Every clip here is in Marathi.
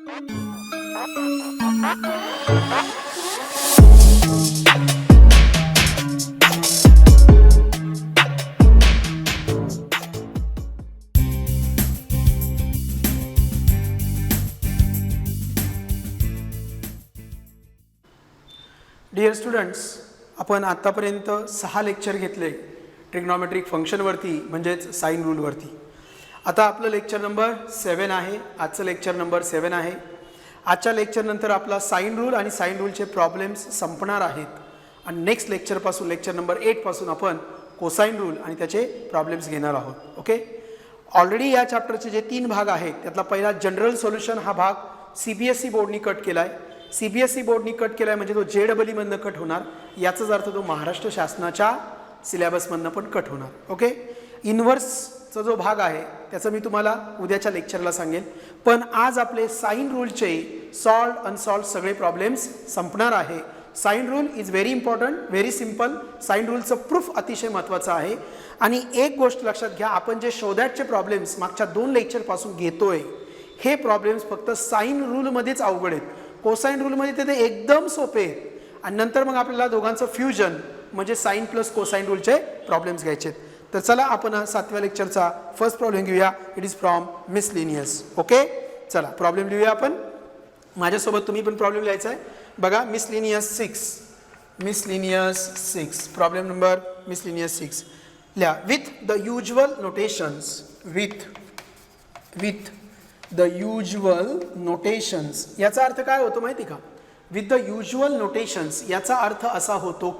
डिअर स्टुडंट्स, आपण आतापर्यंत 6 लेक्चर घेतले ट्रिग्नॉमेट्रिक फंक्शनवरती, म्हणजेच साइन रूलवरती. आता आपलं लेक्चर नंबर 7 आहे. आजचं लेक्चर नंबर 7 आहे. आजच्या लेक्चरनंतर आपला साइन रूल आणि साइन रूलचे प्रॉब्लेम्स संपणार आहेत आणि नेक्स्ट लेक्चरपासून लेक्चर नंबर 8 पासून आपण कोसाइन रूल आणि त्याचे प्रॉब्लेम्स घेणार आहोत. ओके, ऑलरेडी या चॅप्टरचे जे 3 भाग आहेत त्यातला पहिला जनरल सोल्युशन हा भाग CBSE बोर्डनी कट केला आहे. CBSE बोर्डनी कट केला आहे म्हणजे तो JEE मधनं कट होणार. याचाच अर्थ तो महाराष्ट्र शासनाच्या सिलेबसमधनं पण कट होणार. ओके, इन्व्हर्सचा जो भाग आहे त्याचं मी तुम्हाला उद्याच्या लेक्चरला सांगेन. पण आज आपले साइन रूलचे सॉल्व अनसॉल्व सगळे प्रॉब्लेम्स संपणार आहे. Sine rule is very important, very simple. Sine रूलचं प्रूफ अतिशय महत्त्वाचं आहे. आणि एक गोष्ट लक्षात घ्या, आपण जे शो दॅटचे प्रॉब्लेम्स मागच्या 2 लेक्चरपासून घेतोय हे प्रॉब्लेम्स फक्त साइन रूलमध्येच अवघड आहेत. कोसाइन रूलमध्ये ते एकदम सोपे आहेत. आणि नंतर मग आपल्याला दोघांचं फ्युजन म्हणजे साइन प्लस कोसाइन रूलचे प्रॉब्लेम्स घ्यायचे. तर चला आपण 7व्या लेक्चरचा फर्स्ट प्रॉब्लेम घेऊया. It is from miscellaneous. Okay, चला प्रॉब्लेम लिहूया आपण. माझ्यासोबत तुम्ही पण प्रॉब्लेम लिहायचा आहे. बघा, मिसलिनियस 6 प्रॉब्लेम नंबर मिसलिनियस 6 लिहा. With the usual notations, with the usual notations याचा अर्थ काय होतो माहिती का? विथ द युज्युअल नोटेशन्स याचा अर्थ असा होतो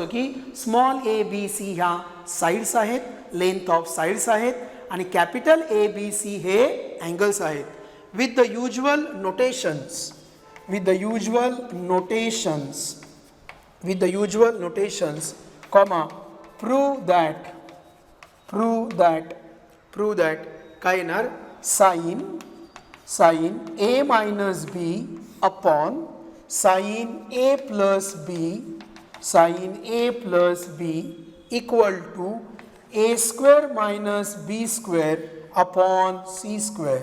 की स्मॉल ABC ह्या साइड्स आहेत, लेंथ ऑफ साइड्स आहेत आणि कॅपिटल ABC हे अँगल्स आहेत. With the usual notations comma prove that काय येणार? Sine A minus B upon sine A plus B equal to A square minus B square upon C square.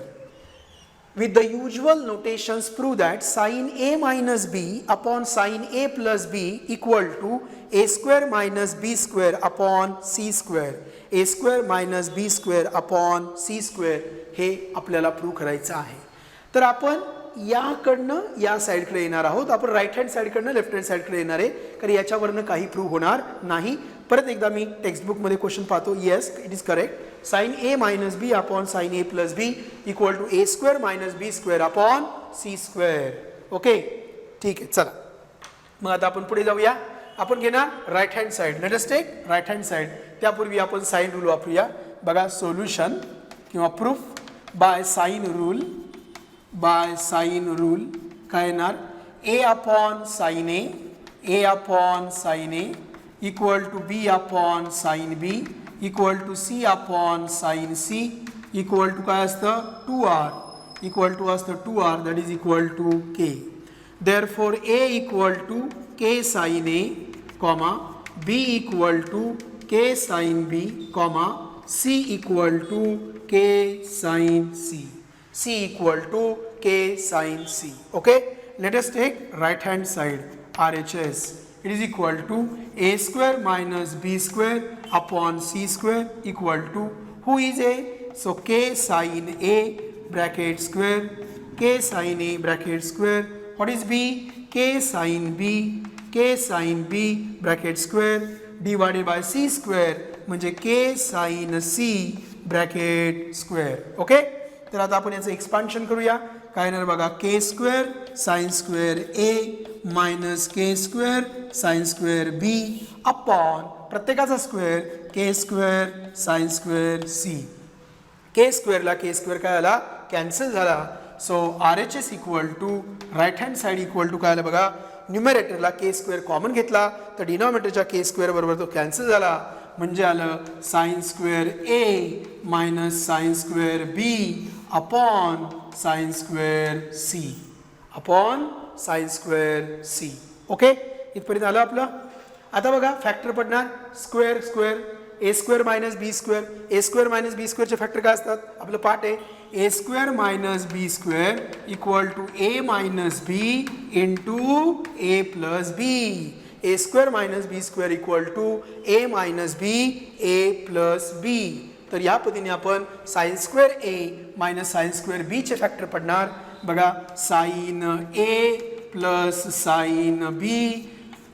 With the usual notations prove that sin A minus B upon sin A plus B equal to A square minus B square upon C square. A square minus B square upon C square हे आपल्याला प्रूव्ह करायचं आहे. तर आपण याकडनं या साईडकडे येणार आहोत. आपण राईट हँड साईडकडनं लेफ्ट हँड साईडकडे येणार आहे, कारण याच्यावरनं काही प्रूव्ह होणार नाही. परत एकदा मी टेक्स्टबुकमध्ये क्वेश्चन पाहतो. Yes, it is correct. Sine A minus B upon sine A plus B equal to A square minus B square upon C square. Okay, ठीक आहे. चला मग आता आपण पुढे जाऊया. आपण घेणार right hand side. Let us take right hand side. त्यापूर्वी आपण साइन रूल वापरूया. बघा, सोल्युशन किंवा प्रूफ बाय साइन रूल काय येणार? A upon sine A equal to B upon sine B equal to C upon sine C equal to काय असतं? 2R that is equal to K. Therefore A equal to K sine A comma B equal to K sine B comma C equal to K sine C. Okay, let us take right hand side. RHS, it is equal to A square minus B square upon C square equal to who is A? So K sin A bracket square, K sin A bracket square. What is B? K sin B bracket square divided by C square म्हणजे K sin C bracket square. Okay, तर आता आपण याचं एक्सपान्शन करूया. काय येणार बघा? K square sine square A minus K square sine square B upon प्रत्येकाचा square K square sine square C. K स्क्वेअरला K स्क्वेअर काय आला? कॅन्सल झाला. So RHS equal to right hand side equal to काय आलं बघा? न्यूमरेटरला K स्क्वेअर कॉमन घेतला तर डिनॉमिनेटरच्या K स्क्वेअर बरोबर तो कॅन्सल झाला. म्हणजे आलं sine square A minus sine square B upon sine square C. Okay, इथपर्यंत आलं आपलं. आता बघा फॅक्टर पडणार square A square minus B square. A square minus B स्क्वेअरचे फॅक्टर काय असतात? आपलं पाठ आहे A square minus B square equal to A minus B into A plus B. A square minus B square equal to A minus B A plus B. तर या पद्धतीने आपण sine square A minus sine square B चे फॅक्टर पडणार. बघा sine A plus sine B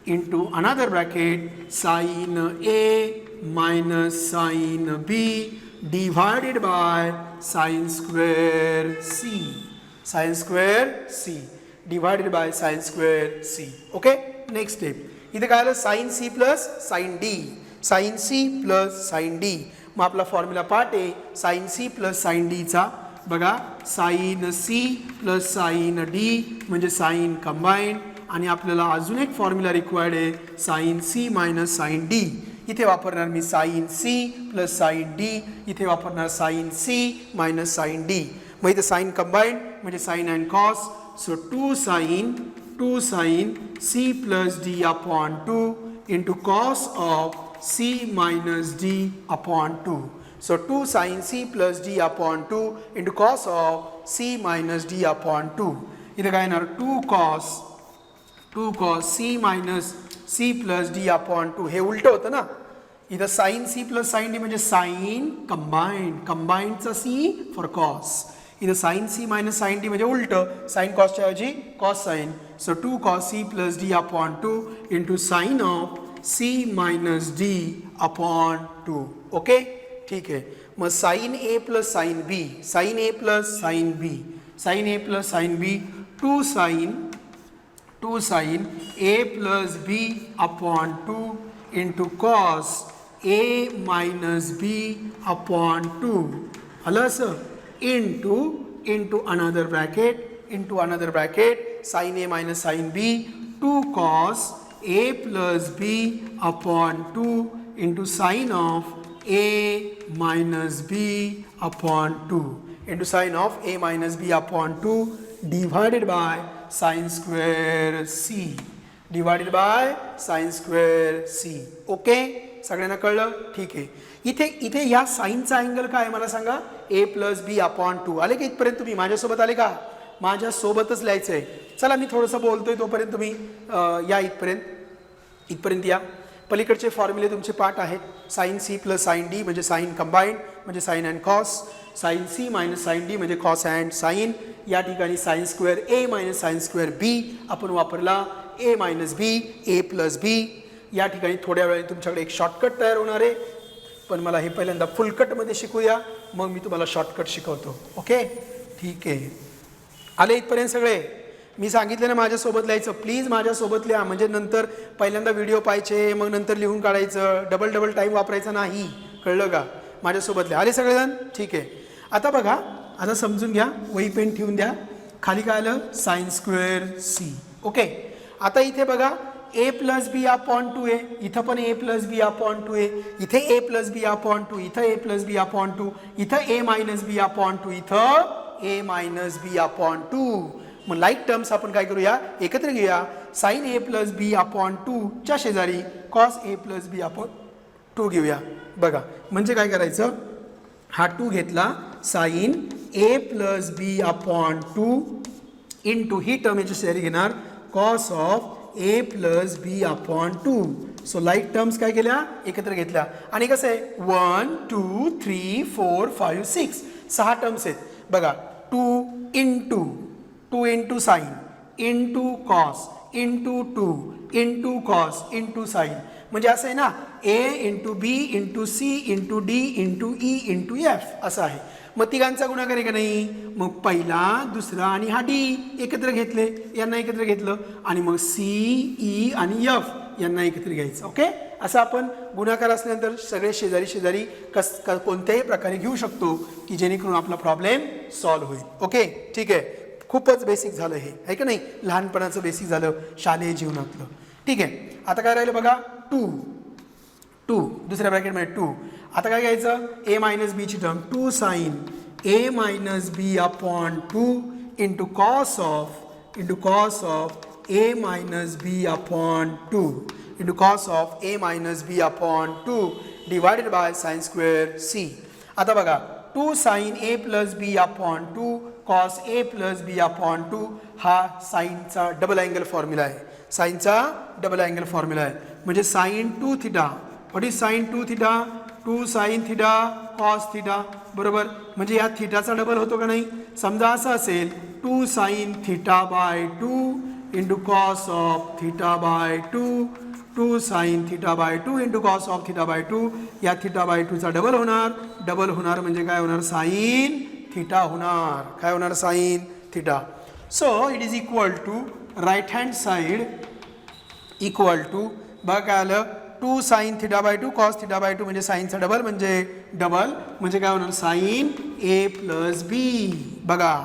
into another bracket sine A minus sine B divided by sine square C. Sine square C divided by sine square C. Okay, next step. इथे काय आलं sine C plus sine D. Sine C plus sine D. मग आपला फॉर्म्युला पार्ट आहे साइन सी प्लस साइन डीचा. बघा sine C plus sine D म्हणजे साइन कंबाईंड. आणि आपल्याला अजून एक फॉर्म्युला रिक्वायर्ड आहे sine C minus sine D. इथे वापरणार मी sine C plus sine D. इथे वापरणार sine C minus sine D. मग इथे साइन कंबाईंड म्हणजे sine and cos. So two sine C plus D upon 2 into cos of c minus d upon 2. So 2 sin c plus d upon 2 into cos of c minus d upon 2. इथे काय येणार 2 cos c minus c plus d upon 2. हे उलट होतं ना. इथं sin c plus sin d म्हणजे sin combinedचा c for cos. इथं sin c minus sin d म्हणजे उलट sin cos च्या ऐवजी cos sin. So 2 cos c plus d upon 2 into sin of c minus D upon 2. Okay, ठीक आहे. मग sine A plus sine B. Sine A plus sine B. Sine A plus sine B. Two sine A plus B upon 2 into cos A minus B upon 2. आलं असं into another bracket sine A minus sine B 2 cos a plus b upon 2 into sine of a minus b upon 2 into sine of a minus b upon 2 divided by sine square c. Divided by sine square c. Okay, सगळ्यांना कळलं? ठीक आहे. इथे या साईनचा अँगल काय मला सांगा. a plus b upon 2. आले का इथपर्यंत? तुम्ही माझ्यासोबत आले का? माझ्यासोबतच लिहायचं आहे. चला मी थोडंसं बोलतोय तोपर्यंत तुम्ही या इथपर्यंत या. पलीकडचे फॉर्म्युले तुमचे पाठ आहेत. Sine C plus sine D म्हणजे साइन कंबाईंड म्हणजे sine and cos. Sine C minus sine D म्हणजे कॉस अँड साइन. या ठिकाणी sine square A minus sine square B आपण वापरला. A minus B A plus B. या ठिकाणी थोड्या वेळाने तुमच्याकडे एक शॉर्टकट तयार होणार आहे. पण मला हे पहिल्यांदा फुलकटमध्ये शिकूया, मग मी तुम्हाला शॉर्टकट शिकवतो. ओके, ठीक आहे. आले इथपर्यंत सगळे? मी सांगितलं ना माझ्यासोबत लिहायचं. प्लीज माझ्यासोबत लिहा, म्हणजे नंतर पहिल्यांदा व्हिडिओ पाहायचे मग नंतर लिहून काढायचं. डबल टाईम वापरायचा नाही. कळलं का? माझ्यासोबत लिहा. आले सगळेजण? ठीक आहे. आता बघा, आता समजून घ्या. वही पेन ठेवून द्या. खाली काय आलं? Sine square C. ओके, आता इथे बघा ए प्लस बी अपॉन 2 आहे. इथं पण ए प्लस बी अपॉन 2 आहे. इथे ए प्लस बी अपॉन 2. इथं ए प्लस बी अपॉन 2. इथं ए मायनस बी अपॉन 2. इथं ए मायनस बी अपॉन 2. मग लाईक टर्म्स आपण काय करूया? एकत्र घेऊया. Sine A plus B upon 2 च्या शेजारी cos A plus B upon 2 घेऊया. बघा म्हणजे काय करायचं? हा 2 घेतला. Sine A plus B upon 2 into ही टर्म याच्या शेजारी घेणार cos of A plus B upon 2. So like terms काय केल्या? एकत्र घेतल्या. आणि कसं आहे? 1 2 3 4 5 6 6 टर्म्स आहेत. बघा 2 into sine into cos into 2 into cos into sine. म्हणजे असं आहे ना, A into B into C into D into E into F असं आहे. मग तिघांचा गुणाकार आहे का नाही? मग पहिला दुसरा आणि हा डी एकत्र घेतले, यांना एकत्र घेतलं. आणि मग सी ई आणि एफ यांना एकत्र घ्यायचं. ओके, असं आपण गुणाकार असल्यानंतर सगळे शेजारी कोणत्याही प्रकारे घेऊ शकतो की जेणेकरून आपला प्रॉब्लेम सॉल्व्ह होईल. ओके, ठीक आहे. खूपच बेसिक झालं हे, आहे का नाही? लहानपणाचं बेसिक झालं शालेय जीवनातलं. ठीक आहे. आता काय राहिलं बघा? 2 दुसऱ्या ब्रॅकेटमध्ये 2. आता काय घ्यायचं? ए मायनस बीची term 2 sine A minus B upon 2 into cos of A minus B upon 2 into cos of A minus B upon 2 divided by sine square C. आता बघा two sine A plus B upon two cos A plus B upon two हा साईनचा डबल अँगल फॉर्म्युला आहे. साईनचा डबल अँगल फॉर्म्युला आहे. म्हणजे sine two theta, what is sine two theta? Two sine theta cos theta, बरोबर. म्हणजे या थिटाचा डबल होतो का नाही? समजा असं असेल two sine theta by two into cos of theta by two, two sine theta by two into cos of theta by two. या थिटा बाय टूचा डबल होणार, डबल होणार म्हणजे काय होणार? साईन थिटा होणार. काय होणार? Sine theta. So it is equal to right hand side equal to, बघा काय आलं, two sine theta by two cos theta by two म्हणजे साईनचा डबल म्हणजे काय होणार? Sine A plus B. बघा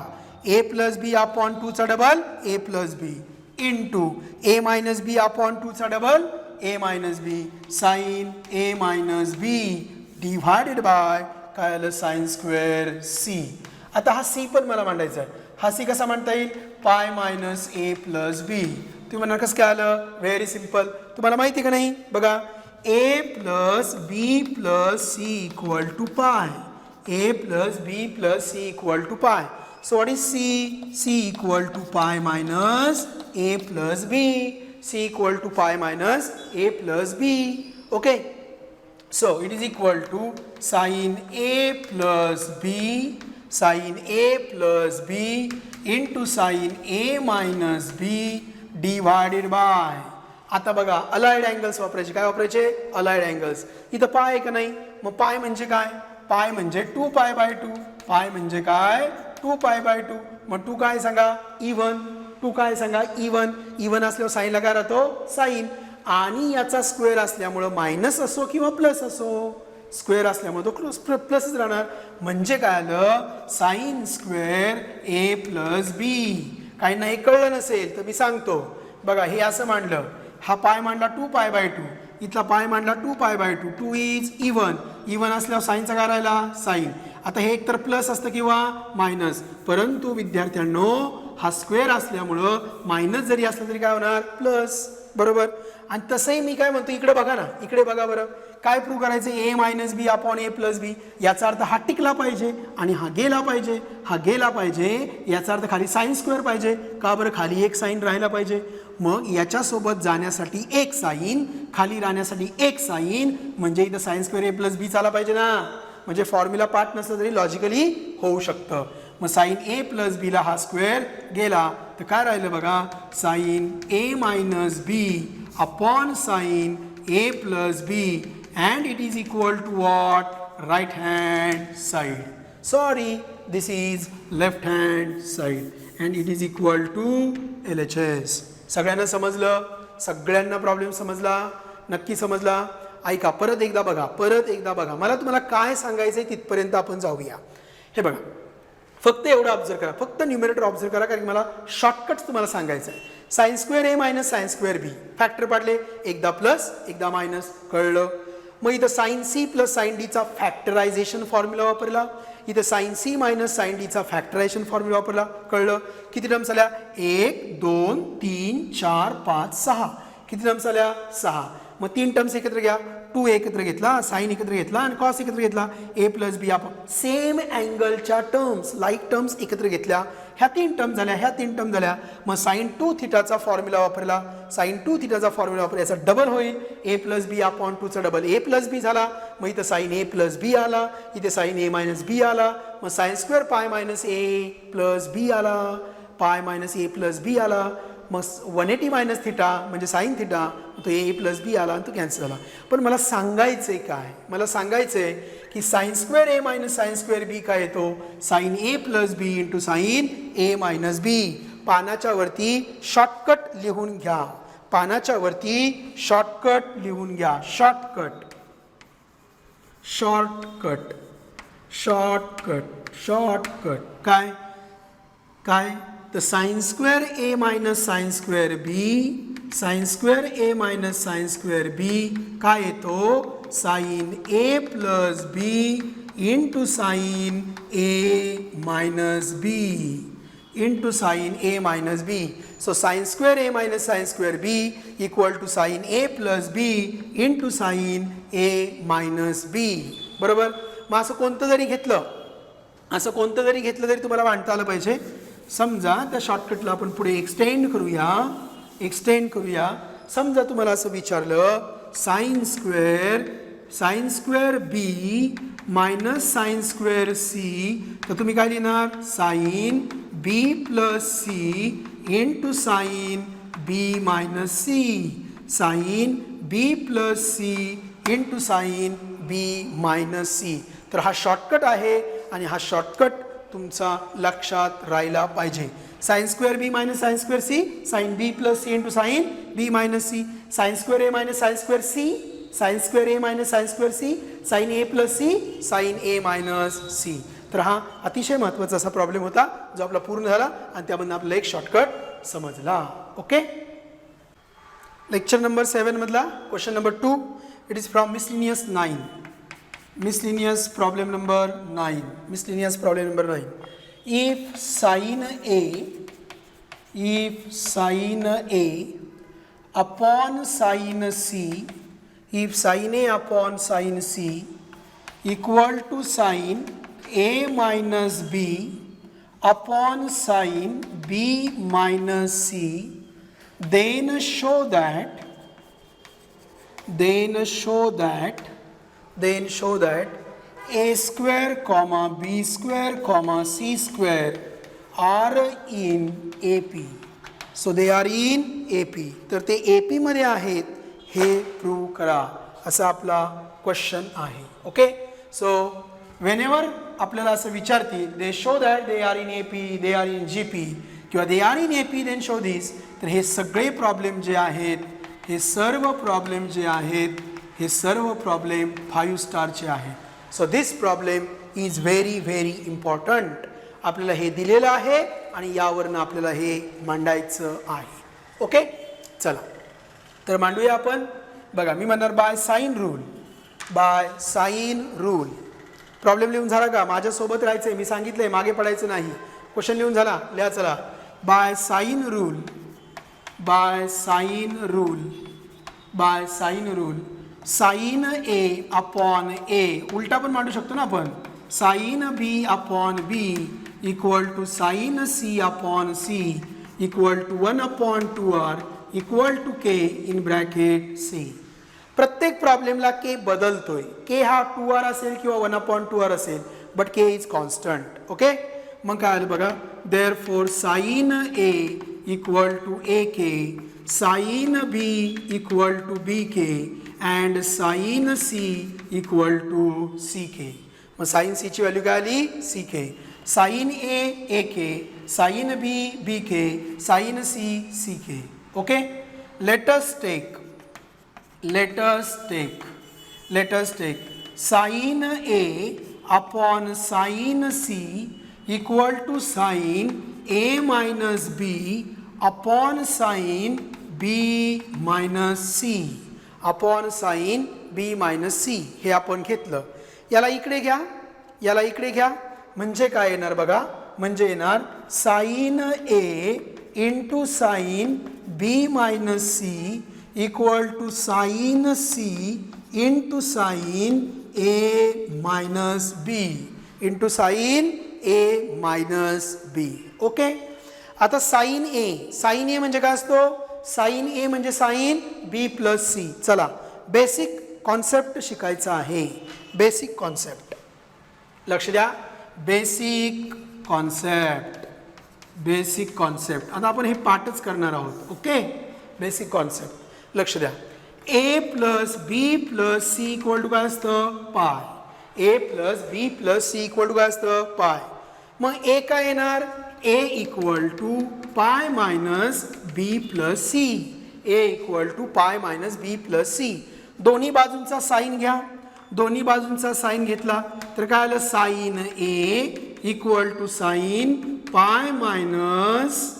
ए प्लस बी अपॉन टूचा double A plus B into A minus B upon टूचा double A minus B sine A minus B divided by काय आलं? Sine square C. आता हा सी पण मला मांडायचा आहे. हा सी कसा मांडता येईल? पाय मायनस ए प्लस बी. तुम्ही म्हणा कसं काय आलं? Very simple. तुम्हाला माहिती का नाही? बघा A plus B plus C equal to pi. A plus B plus C equal to pi. So what is C? C equal to pi minus A plus B. C equal to pi minus A plus B. Okay. So it is equal to sin A plus B, sin A plus B into sin A minus B divided by. आता बघा अलाइड अँगल्स वापरायचे. काय वापरायचे? Allied angles. इथं पाय आहे का नाही? मग पाय म्हणजे काय? पाय म्हणजे 2 पाय बाय 2. पाय म्हणजे काय? 2 पाय बाय 2. मग 2 काय सांगा? इवन. 2 काय सांगा? इवन. इवन असल्यावर साईनला काय राहतो? साईन. आणि याचा स्क्वेअर असल्यामुळं मायनस असो किंवा प्लस असो, स्क्वेअर असल्यामुळे तो प्लसच राहणार. म्हणजे काय आलं? साईन स्क्वेअर ए प्लस बी. काहींना हे कळलं नसेल तर मी सांगतो. बघा हे असं मांडलं, हा पाय मांडला 2 पाय बाय 2, इथला पाय मांडला 2 pi by 2. 2 is even. Even असल्यावर साईनचा काय राहिला? साईन. आता हे एकतर प्लस असतं किंवा मायनस, परंतु विद्यार्थ्यांनो हा स्क्वेअर असल्यामुळं मायनस जरी असलं तरी काय होणार? प्लस, बरोबर. आणि तसंही मी काय म्हणतो, इकडे बघा ना, इकडे बघा बरं. काय प्रूव्ह करायचं? ए मायनस बी अपॉन ए प्लस बी. याचा अर्थ हा टिकला पाहिजे आणि हा गेला पाहिजे. हा गेला पाहिजे याचा अर्थ खाली साईन स्क्वेअर पाहिजे. का बरं? खाली एक साईन राहायला पाहिजे. मग याच्यासोबत जाण्यासाठी एक साईन, खाली राहण्यासाठी एक साईन, म्हणजे इथं साईन स्क्वेअर ए प्लस बी चाला पाहिजे ना. म्हणजे फॉर्म्युला पार्ट नसलं तरी लॉजिकली होऊ शकतं. मग साईन ए प्लस बीला हा स्क्वेअर गेला तर काय राहिलं बघा? Sine A minus B upon sine A plus B and it is equal to what? Right hand side. Sorry, this is left hand side and it is equal to LHS. सगळ्यांना समजलं? सगळ्यांना प्रॉब्लेम समजला? नक्की समजला? ऐका, परत एकदा बघा, परत एकदा बघा. मला तुम्हाला काय सांगायचंय तिथपर्यंत आपण जाऊया. हे बघा, फक्त एवढं ऑब्झर्व करा, फक्त न्यूमरेटर ऑब्झर्व करा, कारण मला शॉर्टकट्स तुम्हाला सांगायचं आहे. Sine square A minus sine square B factor पाडले, एकदा प्लस एकदा मायनस, कळलं. मग इथं साईन सी प्लस साईन डीचा फॅक्टरायझेशन फॉर्म्युला वापरला. इथं साईन सी मायनस साईन डीचा फॅक्टरायझेशन फॉर्म्युला वापरला, कळलं. किती टर्म्स आल्या? 1 2 3 4 5 6. किती टर्म्स आल्या? 6. मग 3 टर्म्स एकत्र घ्या. 2 एकत्र घेतला, साईन एकत्र घेतला आणि कॉस एकत्र घेतला. ए प्लस बी आपण सेम अँगलच्या टर्म्स, लाईक टर्म्स एकत्र घेतल्या. ह्या 3 टर्म झाल्या, ह्या 3 टर्म झाल्या. मग साईन 2 थिटाचा फॉर्म्युला वापरला. साईन 2 थिटाचा फॉर्म्युला वापरला, याचा डबल होईल. ए प्लस बी अपॉन 2चा डबल ए प्लस बी झाला. मग इथं साईन ए प्लस बी आला, इथे साईन ए मायनस बी आला. मग साईन स्क्वेअर पाय मायनस ए प्लस बी आला, पाय मायनस ए प्लस बी आला. मग 180 मायनस थिटा म्हणजे साईन थिटा, तो ए प्लस बी आला आणि तो कॅन्सल झाला. पण मला सांगायचंय काय? मला सांगायचंय की sine square A minus sine square B काय येतो? Sine A plus B into sine A minus B. पानाच्या वरती शॉर्टकट लिहून घ्या. पानाच्या वरती शॉर्टकट लिहून घ्या. Shortcut, shortcut, shortcut, shortcut. काय काय? तर sine square A minus sine square B, sine square A minus sine square B काय येतो? Sine A plus B into sine A minus B, into sine A minus B. So sine square A minus sine square B equal to sine A plus B into sine A minus B. बरोबर. मग असं कोणतं जरी घेतलं असं कोणतं जरी घेतलं तरी तुम्हाला मांडता आलं पाहिजे. समजा त्या शॉर्टकटला आपण पुढे एक्सटेंड करूया. समजा तुम्हाला असं विचारलं sign square B minus sine square C, तर तुम्ही काय लिहिणार sign B plus C into sine B minus C, sine B plus C into sine B minus C. तर हा शॉर्टकट आहे आणि हा शॉर्टकट तुमचा लक्षात राहिला पाहिजे. Sine square B minus sine square C, sine B plus C into sine B minus C, sine square A minus sine square C, sine square A minus sine square C, sine A plus C, sine A minus C. तर हा अतिशय महत्त्वाचा असा प्रॉब्लेम होता जो आपला पूर्ण झाला आणि त्यामधून आपल्याला एक शॉर्टकट समजला. ओके. लेक्चर नंबर 7 मधला question number 2. It is from miscellaneous 9. Miscellaneous problem number 9. If sin A upon sin C, if sin A upon sin C equal to sin A minus B upon sin B minus C, then show that A square comma B square comma C square are in AP. So they are in AP. तर ते AP मध्ये आहेत हे प्रूव्ह करा असा आपला क्वेश्चन आहे. ओके. सो व्हेनेवर आपल्याला असं विचारतील they show that they are in AP, they are in GP किंवा they are in AP then show this, तर हे सगळे प्रॉब्लेम जे आहेत, हे सर्व प्रॉब्लेम जे आहेत, हे सर्व प्रॉब्लेम 5 स्टारचे आहेत. So this problem is very very important. आपल्याला हे दिलेलं आहे आणि यावरनं आपल्याला हे मांडायचं आहे. ओके. चला तर मांडूया आपण. बघा मी म्हणणार बाय साइन रूल. प्रॉब्लेम लिहून झाला का? माझ्यासोबत राहायचं आहे, मी सांगितलंय मागे पडायचं नाही. क्वेश्चन लिहून झाला? लिहा चला. By sine rule sine A upon A, उलटा पण मांडू शकतो ना आपण. Sine B upon B equal to sine C upon C equal to 1 upon 2r equal to K in bracket C. प्रत्येक प्रॉब्लेमला के बदलतोय. के हा 2r असेल किंवा 1 अपॉन 2r असेल, but K is constant. Okay. मग काय आलं बघा. Therefore sine A equal to A K, sine B equal to B K and sine C equal to C K. मग साइन सी ची व्हॅल्यू काय आली? C K. Sine A K, sine B B K, sine C C K. Okay. Let us take sine A upon sine C equal to sine A minus B upon sine B minus C, upon sine B minus C हे आपण घेतलं. याला इकडे घ्या. म्हणजे काय येणार बघा. म्हणजे येणार sine A into sine B minus C equal to sine C into sine A minus B into sine A minus B. Okay. आता साइन ए म्हणजे काय असतो? साइन ए म्हणजे साइन बी प्लस सी. चला बेसिक कॉन्सेप्ट शिकायचा आहे. बेसिक कॉन्सेप्ट लक्ष द्या. बेसिक कॉन्सेप्ट आता आपण हे पाठच करणार आहोत. ओके. बेसिक कॉन्सेप्ट लक्ष द्या. A plus B plus C equal to काय असतं? Pi. A plus B plus C equal to काय असतं? पाय. मग ए काय येणार? A equal to pi minus B plus C. A equal to pi minus B plus C. दोन्ही बाजूंचा साइन घ्या. दोन्ही बाजूंचा साइन घेतला तर काय आलं? Sine A equal to sine pi minus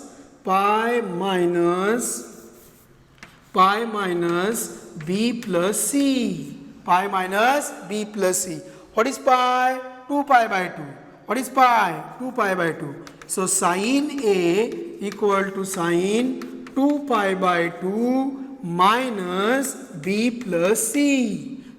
B plus C. Pi minus B plus C. What is pi? 2 pi by 2. What is pi? 2 pi by 2. So sine A equal to sine 2 pi by 2 minus B plus C.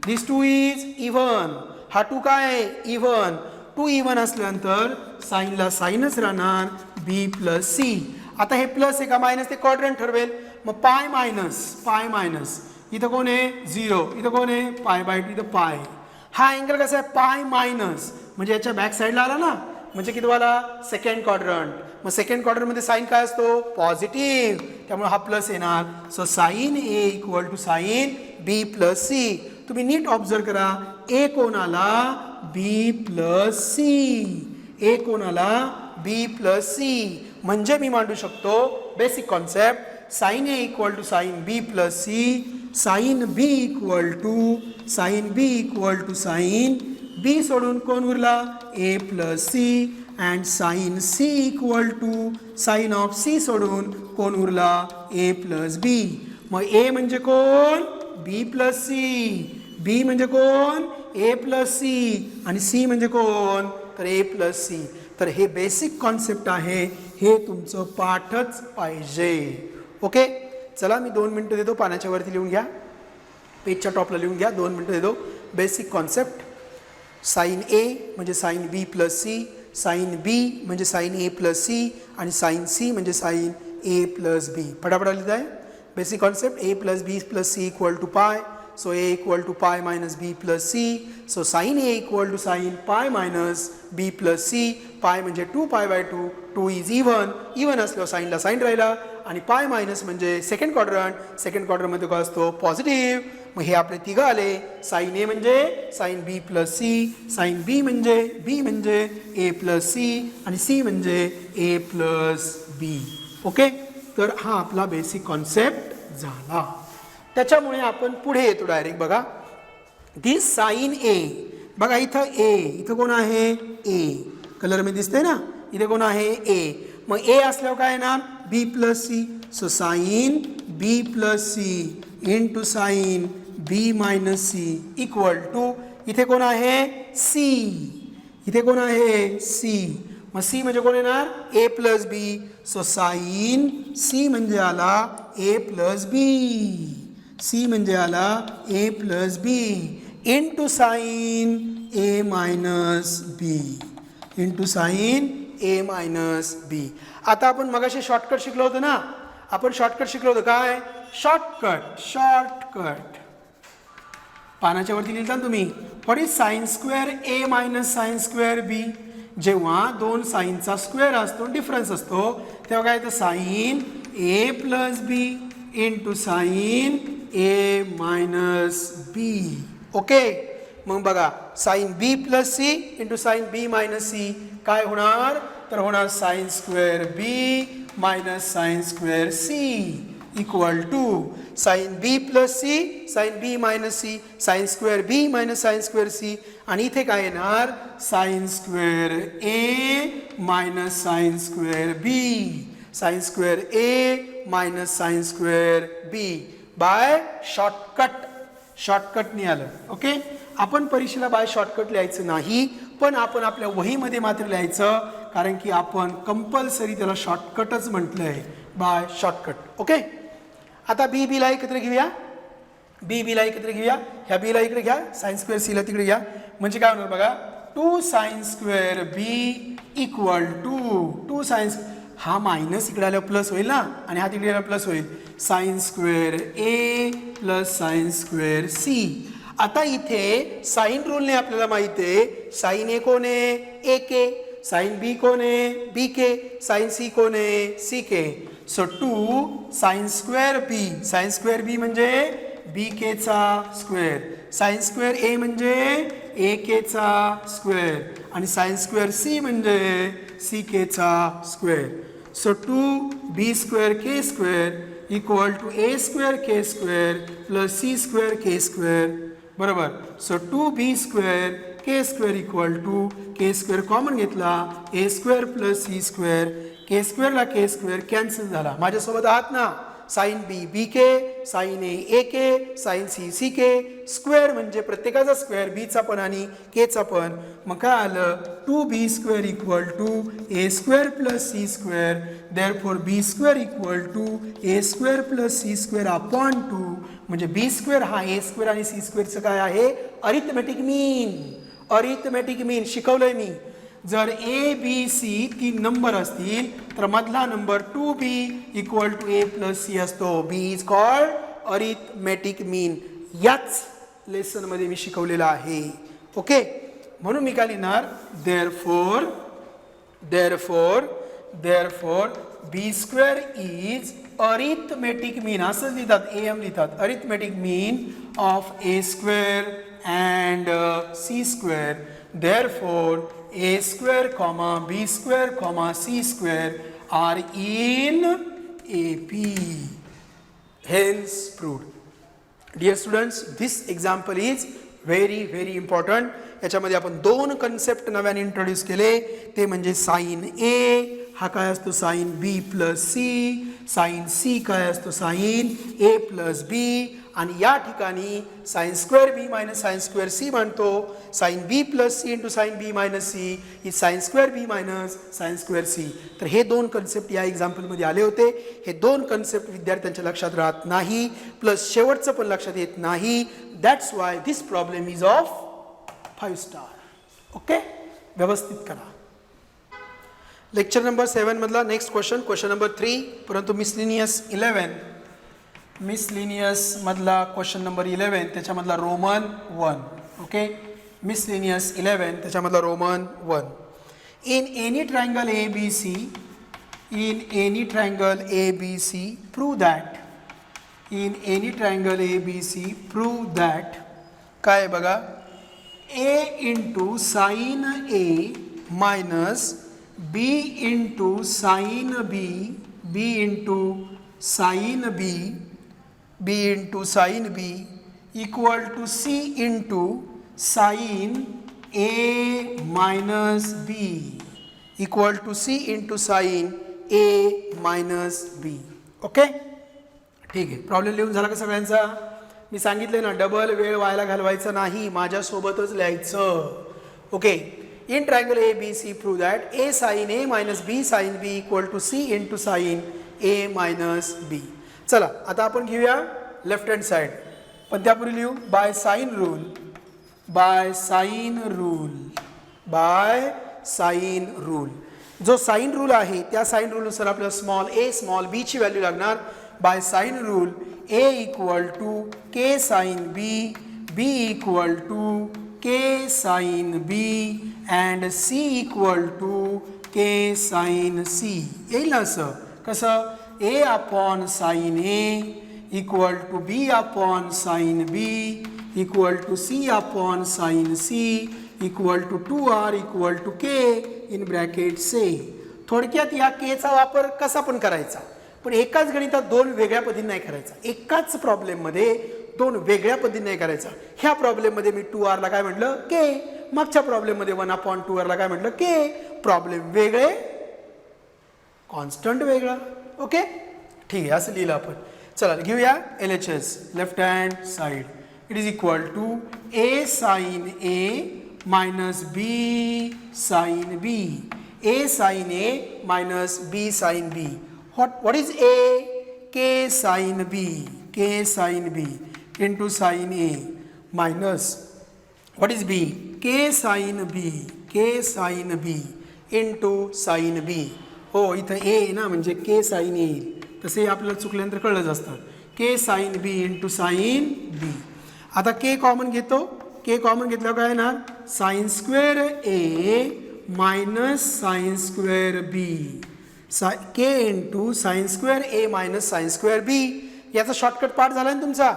This 2 is even. हा 2 काय आहे? इव्हन. टू इव्हन असल्यानंतर साईनला साईनच राहणार बी प्लस सी. आता हे प्लस आहे का मायनस ते क्वाड्रंट ठरवेल. मग पाय मायनस इथं कोण आहे 0, इथं कोण आहे π/2, इथं पाय. हा अँगल कसा आहे पाय मायनस म्हणजे याच्या बॅक साईडला आला ना, म्हणजे किती वाला सेकंड क्वाड्रंट. मग सेकंड क्वाड्रंटमध्ये साईन काय असतो पॉझिटिव्ह, त्यामुळे हा प्लस येणार. So sine A equal to sine B plus C. तुम्ही नीट ऑब्झर्व करा, ए कोणाला बी प्लस सी, ए कोणाला बी प्लस सी. म्हणजे मी मांडू शकतो basic concept sine A equal to sine B plus C, sine B equal to sine B सोडून कोण उरला A plus C, and sine C equal to sine of C सोडून कोण उरला ए प्लस बी. मग ए म्हणजे कोण बी प्लस सी, बी म्हणजे कोण ए प्लस सी, आणि सी म्हणजे कोण तर ए प्लस सी. तर हे बेसिक कॉन्सेप्ट आहे, हे तुमचं पाठच पाहिजे. ओके, चला मी 2 मिनटं देतो, पानाच्या वरती लिहून घ्या, पेजच्या टॉपला लिहून घ्या. 2 मिनटं देतो. बेसिक कॉन्सेप्ट साईन ए म्हणजे sine B plus C, sine B म्हणजे साईन ए प्लस सी, आणि साईन सी म्हणजे साईन ए प्लस बी. फटाफट लिहित आहे. Basic concept A plus B plus C equal to pi. So a equal to pi minus b plus c. So sin a equal to sin pi minus b plus c. Pi म्हणजे 2π/2. 2 is even असल्यावर साईनला साईन राहिला, आणि पाय मायनस म्हणजे सेकंड क्वाड्रंटमध्ये काय असतो पॉझिटिव्ह. मग हे आपले तिघं आले. साईन ए म्हणजे sine B plus C, sine B म्हणजे ए प्लस सी, आणि सी म्हणजे ए प्लस बी. ओके, तर हा आपला बेसिक कॉन्सेप्ट झाला. त्याच्यामुळे आपण पुढे येतो डायरेक्ट. बघा दिस साईन ए, बघा इथं कोण आहे ए, कलरमध्ये दिसतंय ना, इथे कोण आहे ए. मग ए असल्यावर काय येणार B plus C. So sine B plus C into sine B minus C equal to इथे कोण आहे सी, इथे कोण आहे सी. मग सी म्हणजे कोण येणार A plus B. So sine C म्हणजे आला ए प्लस बी, सी म्हणजे आला A plus B into sine A minus B, into sine A minus B. आता आपण मगाशी शॉर्टकट शिकलो होतो ना, आपण शॉर्टकट शिकलो होतो काय शॉर्टकट पानाच्या वरती लिहिता तुम्ही. What is sine square A minus sine square B. जेव्हा दोन साईनचा स्क्वेअर असतो डिफरन्स असतो तेव्हा काय येतं sine A plus B into sine A minus B. Okay, मग बघा sine B plus C into sine B minus C काय होणार तर होणार sine square B minus sine square C equal to sine B plus C sine B minus C sine square B minus sine square C, आणि इथे काय येणार sine square A minus sine square B, sine square A minus sine square B bye शॉर्टकटने आलं. ओके, आपण परीक्षेला बाय शॉर्टकट लिहायचं नाही, पण आपण आपल्या वहीमध्ये मात्र लिहायचं, कारण की आपण कंपल्सरी त्याला शॉर्टकटच म्हटलं आहे बाय शॉर्टकट. ओके, आता बीला एकत्र घेऊया, बीला एकत्र घेऊया, ह्या बीला इकडे घ्या, साईन स्क्वेअर सीला तिकडे घ्या, म्हणजे काय होणार बघा 2 sine square B equal to sine, हा मायनस इकडे आल्यावर प्लस होईल ना, आणि हा तिकडे आल्यावर प्लस होईल साईन स्क्वेअर ए प्लस साईन स्क्वेअर सी. आता इथे साईन रूलने आपल्याला माहिती आहे साईन ए कोण आहे ए के, साईन बी कोण आहे बी के, साईन सी कोण आहे C K. So 2 sine square B म्हणजे बी केचा स्क्वेअर, साईन स्क्वेअर ए म्हणजे ए केचा स्क्वेअर, आणि साईन स्क्वेअर सी म्हणजे सी केचा square. So 2 B square K square equal to A square K square plus C square K square बरोबर. So 2b square K square equal to K square common घेतला A square plus C square, K स्क्वेअरला के स्क्वेअर कॅन्सल झाला. माझ्यासोबत आहात ना, sine B B K, sine A K, sine C C K, square म्हणजे प्रत्येकाचा स्क्वेअर, बीचा पण आणि केचा पण. मग काय आलं 2b square equal to A square plus C square, therefore B square equal to A square plus C square upon 2, म्हणजे बी स्क्वेअर हा ए स्क्वेअर आणि सी स्क्वेअरचं काय आहे अरिथमेटिक मीन. अरिथमेटिक मीन शिकवलंय मी. जर ए बी सी 3 नंबर असतील तर मधला number 2b equal to a plus C असतो. B is called arithmetic mean. याच लेसनमध्ये मी शिकवलेलं आहे. ओके, म्हणून मी काय लिहिणार, therefore b square is arithmetic mean. असंच लिहितात, am लिहितात, arithmetic mean of a square and c square. therefore a square comma b square comma c square are in AP. Hence proved. Dear students, this example is very important. याच्यामध्ये आपण 2 कन्सेप्ट नव्याने इंट्रोड्यूस केले. ते म्हणजे साइन ए हा काय असतो sine B plus C, sine C काय असतो साइन ए प्लस बी, आणि या ठिकाणी sine square B minus sine square C म्हणतो. Sine B plus C into sine B minus C is sine square B minus sine square C. तर हे 2 कन्सेप्ट या एक्झाम्पलमध्ये आले होते. हे 2 कन्सेप्ट विद्यार्थ्यांच्या लक्षात राहत नाही, प्लस शेवटचं पण लक्षात येत नाही. That's why this problem is of 5 star. Okay, व्यवस्थित करा. लेक्चर नंबर 7 मधला नेक्स्ट क्वेश्चन नंबर 3, परंतु मिसलिनियस मधला क्वेश्चन नंबर 11 त्याच्यामधला रोमन 1. ओके, मिसलिनियस 11 त्याच्यामधला Roman 1. In any triangle ABC prove that काय आहे बघा, a into sine A minus b into sine B, b into sine B equal to c into sine A minus B, equal to c into sine A minus B. Okay, ठीक आहे. प्रॉब्लेम लिहून झाला का सगळ्यांचा? मी सांगितले ना, डबल वेळ व्हायला घालवायचा नाही, माझ्यासोबतच लिहायचं. Okay, in triangle A B C prove that a sine A minus B sine B equal to c into sine A minus B. चला आता आपण घेऊया लेफ्ट हँड साइड, पण त्यापूर्वी लिहू बाय साइन रूल. जो साइन रूल आहे त्या साइन रूलनुसार आपल्याला स्मॉल ए स्मॉल बी ची व्हॅल्यू लागणार. By sine rule a equal to k sine B, b equal to k sine B and c equal to k sine C. येईल ना असं? कसं? a upon sine A equal to b upon sine B equal to c upon sine C equal to 2r equal to k in bracket से. थोडक्यात या केचा वापर कसा पण करायचा, पण एकाच गणितात 2 वेगळ्या पद्धतीने नाही करायचा. एकाच प्रॉब्लेममध्ये 2 वेगळ्या पद्धतीने नाही करायचा. ह्या प्रॉब्लेममध्ये मी 2r ला काय म्हटलं k, मागच्या प्रॉब्लेममध्ये 1/2r ला काय म्हटलं k. प्रॉब्लेम वेगळे, कॉन्स्टंट वेगळा. ओके, ठीक आहे, असं लिहिलं आपण. चला घेऊया LHS left hand side. It is equal to a sine A minus B sine B, a sine A minus B sine B. what is a? k sin b into sin a minus what is b? k sin b into sin b. हो, इथं a ना म्हणजे k sin येईल, तसे आपल्याला चुकल्यानंतर कळलंच असतं. k sin b into sin b. आता k कॉमन घेतो. k कॉमन घेतल्यावर काय येणार? Sine square a minus sine square b, k into sine square A minus sine square B. याचा शॉर्टकट पार्ट झाला ना तुमचा,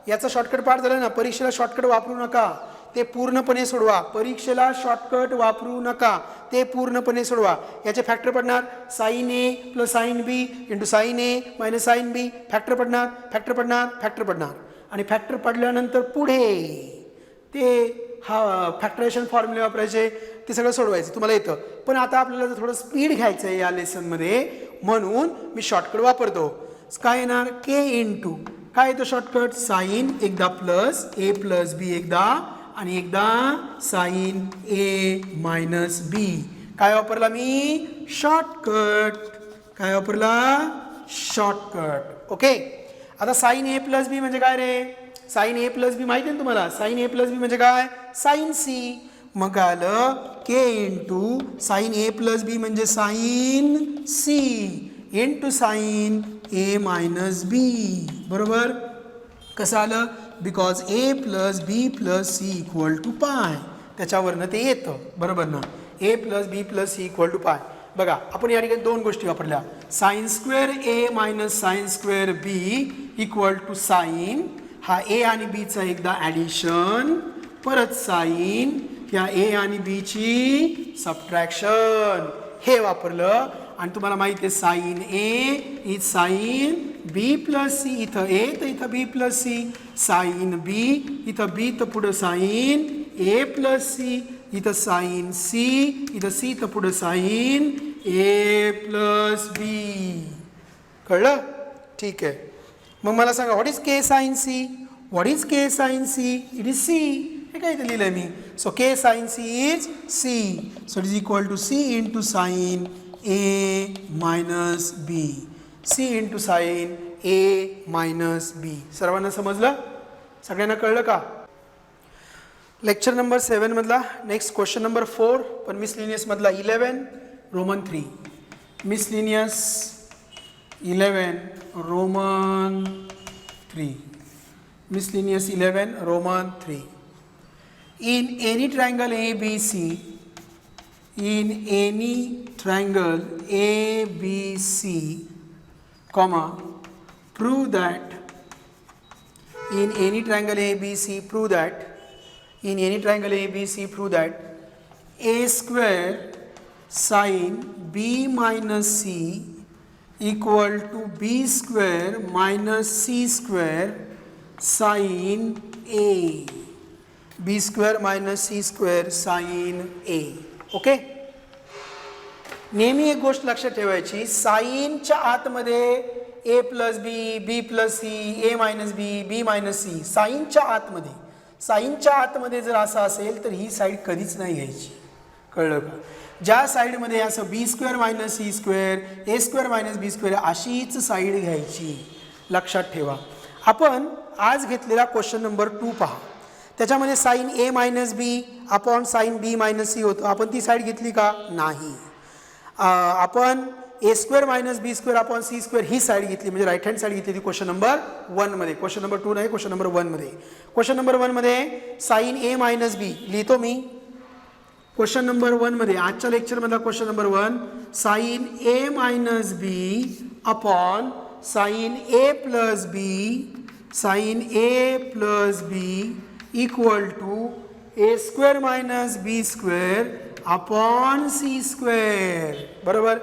याचा शॉर्टकट पार्ट झाला ना. परीक्षेला शॉर्टकट वापरू नका, ते पूर्णपणे सोडवा. परीक्षेला शॉर्टकट वापरू नका, ते पूर्णपणे सोडवा. याचे फॅक्टर पडणार sign A plus sine B into sine A minus sine B. Factor पडणार आणि फॅक्टर पडल्यानंतर पुढे ते फॅक्टरायझेशन फॉर्म्युले वापरायचे, ते सगळं सोडवायचं. तुम्हाला येतं, पण आता आपल्याला जर थोडं स्पीड घ्यायचं आहे या लेसनमध्ये, म्हणून मी शॉर्टकट वापरतो. काय येणार? के इंटू काय येतो शॉर्टकट? साइन एकदा प्लस ए प्लस बी एकदा, आणि एकदा साइन ए मायनस बी. काय वापरला मी? शॉर्टकट. काय वापरला? शॉर्टकट. ओके, आता साइन ए प्लस बी म्हणजे काय रे? साइन ए प्लस बी माहिती आहे तुम्हाला? साइन ए प्लस बी म्हणजे काय? Sine C. मग काय आलं k into sine A plus B म्हणजे sine C into sine A minus B. बरोबर. कसं आलं because A plus B plus C equal to pi. त्याच्यावरनं ते येतं. बरोबर ना. A plus B plus C equal to pi. बघा आपण या ठिकाणी दोन गोष्टी वापरल्या. Sine square A minus sine square B equal to sine. हा ए आणि बीचा एकदा ॲडिशन परत साईन ह्या ए आणि बीची सबट्रॅक्शन हे वापरलं. आणि तुम्हाला माहिती आहे sine A is sine B plus C. इथं ए तर इथं B plus C. Sine B इथं बी तर पुढं साईन ए प्लस सी. इथं साईन सी इथं सी तर पुढं साईन ए प्लस बी. कळलं. ठीक आहे. मग मला सांगा what is k sine C. What is k sine C. It is C. हे काय इथं लिहिलं मी. So k sine C is C. So it is equal to C into sine A minus B. C into sine A minus B. सर्वांना समजलं. सगळ्यांना कळलं का. लेक्चर नंबर 7 मधला नेक्स्ट क्वेश्चन नंबर 4 पण मिसलिनियस मधला 11 Roman 3. Miscellaneous 11 Roman 3. Miscellaneous 11 Roman 3. In any triangle ABC, in any triangle ABC, comma, prove that in any triangle ABC, prove that in any triangle ABC, prove that a square sine b minus c equal to b square minus c square sine a. B square minus C square sine A. Okay. नेहमी एक गोष्ट लक्षात ठेवायची. साईनच्या आतमध्ये A plus B B plus C A minus B B minus C. साईनच्या आतमध्ये जर असं असेल तर ही साईड कधीच नाही घ्यायची. कळलं का. ज्या साईडमध्ये असं बी स्क्वेअर मायनस सी स्क्वेअर ए स्क्वेअर मायनस बी स्क्वेअर अशीच साईड घ्यायची. लक्षात ठेवा. आपण आज घेतलेला क्वेश्चन नंबर 2 पहा. त्याच्यामध्ये sine A minus B upon sine B minus C होतं. आपण ती साईड घेतली का. नाही. आपण A square minus B square upon C square ही साईड घेतली म्हणजे राईट हँड साईड घेतली ती क्वेश्चन नंबर 1 मध्ये. क्वेश्चन नंबर 2 नाही क्वेश्चन नंबर 1 मध्ये. क्वेश्चन नंबर 1 मध्ये साईन ए मायनस बी लिहितो मी. क्वेश्चन नंबर 1 मध्ये आजच्या लेक्चरमधला question number 1 sine A minus B upon sine A plus B equal to A square minus B square upon C square. बरोबर.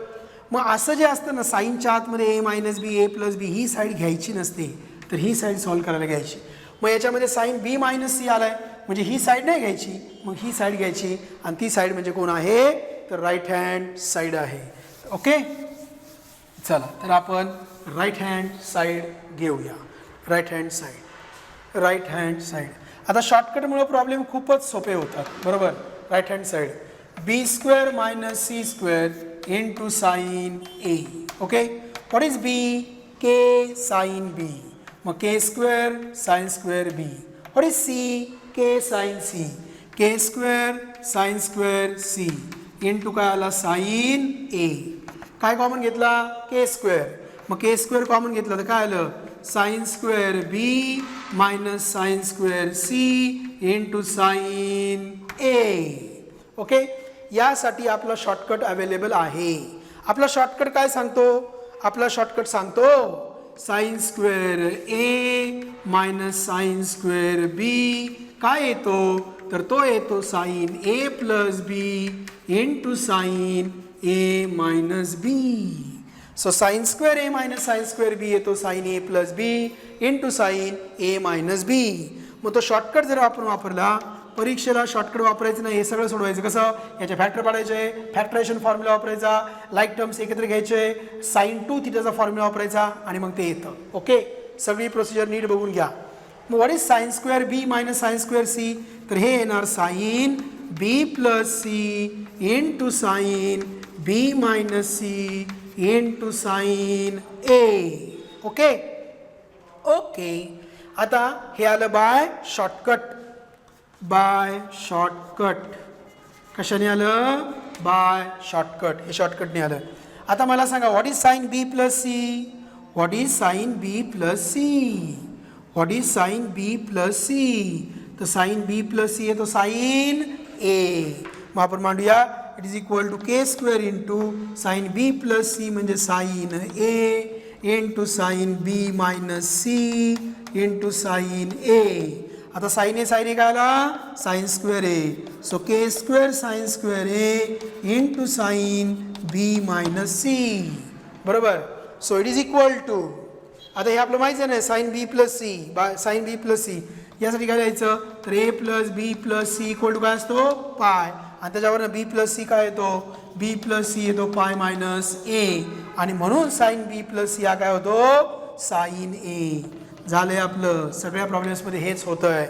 मग असं जे असतं ना साईनच्या आतमध्ये A minus B A plus B ही साईड घ्यायची नसते तर ही साईड सॉल्व्ह करायला घ्यायची. मग याच्यामध्ये साईन बी मायनस सी आलाय म्हणजे ही साईड नाही घ्यायची मग ही साईड घ्यायची. आणि ती साईड म्हणजे कोण आहे तर राईट हँड साईड आहे. ओके. चला तर आपण राईट हँड साईड घेऊया. Right hand side. आता शॉर्टकटमुळे प्रॉब्लेम खूपच सोपे होतात. बरोबर. Right hand side B square minus C square into sine A. Okay. What is B K sine B. मग k square sine square B. What is C k sine C. K square sine square C into काय आला साईन ए. काय कॉमन घेतला के स्क्वेअर. मग के स्क्वेअर कॉमन घेतला तर काय आलं sine square B minus sine square C into sine A. Okay. यासाठी आपला शॉर्टकट अवेलेबल आहे. आपला शॉर्टकट काय सांगतो. आपला शॉर्टकट सांगतो sine square A minus sine square B काय येतो तर तो येतो sine A plus B into sine A minus B. So sine square A minus sine square B येतो sine A plus B into sine A minus B. मग तो शॉर्टकट जर आपण वापरला परीक्षेला शॉर्टकट वापरायचं नाही. हे सगळं सोडवायचं कसं. याचे फॅक्टर पाडायचे फॅक्टरायझेशन फॉर्म्युला वापरायचा लाईक टर्म्स एकत्र घ्यायचे साईन 2 थिटाचा फॉर्म्युला वापरायचा आणि मग ते येतं. ओके. सगळी प्रोसिजर नीट बघून घ्या. मग what is sine square B minus sine square C तर हे येणार sine B plus C into sine B minus C into sine A. Okay. Okay. आता हे आलं बाय शॉर्टकट. कशाने आलं? By shortcut. हे शॉर्टकटने आलं. आता मला सांगा what is sine B plus C? What is sine B plus C? What is sine B plus C? तर साइन बी प्लस सी आहे तो साइन ए. मग आपण मांडूया it is equal to K square into sine B plus C म्हणजे sine A into sine B minus C into sine A. आता साइन ए काय आला? Sine square A. So k square sine square A into sine B minus C. बरोबर. So it is equal to, आता हे आपलं माहिती आहे ना sine B plus C by sine B plus C. यासाठी काय द्यायचं? तर A plus B plus C equal to काय असतो? पाय. आणि त्याच्यावर बी प्लस सी काय येतो? बी प्लस सी येतो पाय मायनस ए. आणि म्हणून साइन बी प्लस सी हा काय होतो? साइन ए. झालंय आपलं. सगळ्या प्रॉब्लेम्समध्ये हेच होतं आहे.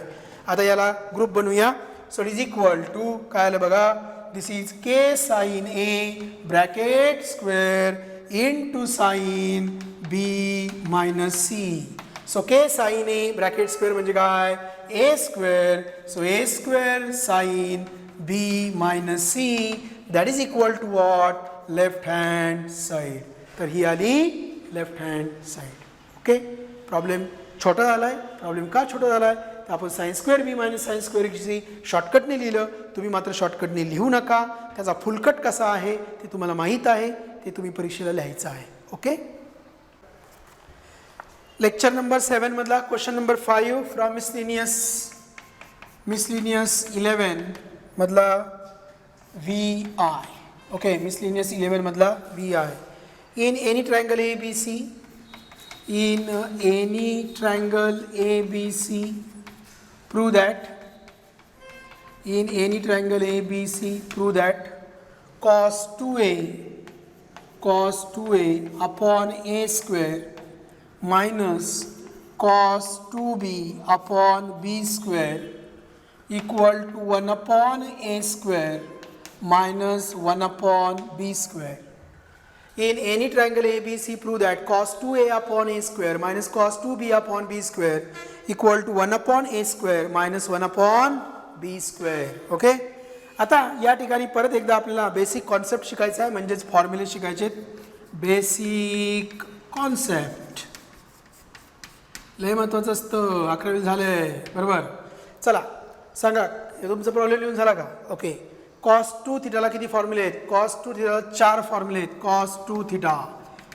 आता याला ग्रुप बनवूया. So it is equal to काय आलं बघा? This is k sine A bracket square into sine B minus C. So k sine A bracket square म्हणजे काय? A square. So A square sine B minus C that is equal to what? Left hand side. तर ही आली left hand side. Okay. Problem छोटा झाला आहे. प्रॉब्लेम का छोटा झाला आहे? तर आपण sine square B minus sine square C शॉर्टकटने लिहिलं. तुम्ही मात्र शॉर्टकटने लिहू नका. त्याचा फुलकट कसा आहे ते तुम्हाला माहीत आहे. ते तुम्ही परीक्षेला लिहायचं आहे. ओके. लेक्चर नंबर 7 मधला क्वेश्चन नंबर 5 फ्रॉम मिसलिनियस 11 मधला व्ही आय. ओके. मिसलिनियस 11 मधला V I. In any triangle A B C, in any triangle ABC, prove that in any triangle ABC prove that cos 2a upon a square minus cos 2b upon b square equal to 1 upon a square minus 1 upon b square. In any triangle ABC, prove that cos 2a upon a square minus cos 2b upon b square equal to 1 upon a square minus 1 upon b square. Okay. आता या ठिकाणी परत एकदा आपल्याला बेसिक कॉन्सेप्ट शिकायचा आहे, म्हणजेच फॉर्म्युले शिकायचे. बेसिक कॉन्सेप्ट लय महत्त्वाचं असतं. 11वी झाले. बरोबर. चला सांगा तुमचा प्रॉब्लेम लिहून झाला का? ओके. कॉस 2 थिटाला किती फॉर्म्युले आहेत? कॉस 2 थिटाला 4 फॉर्म्युले आहेत. Cos 2 theta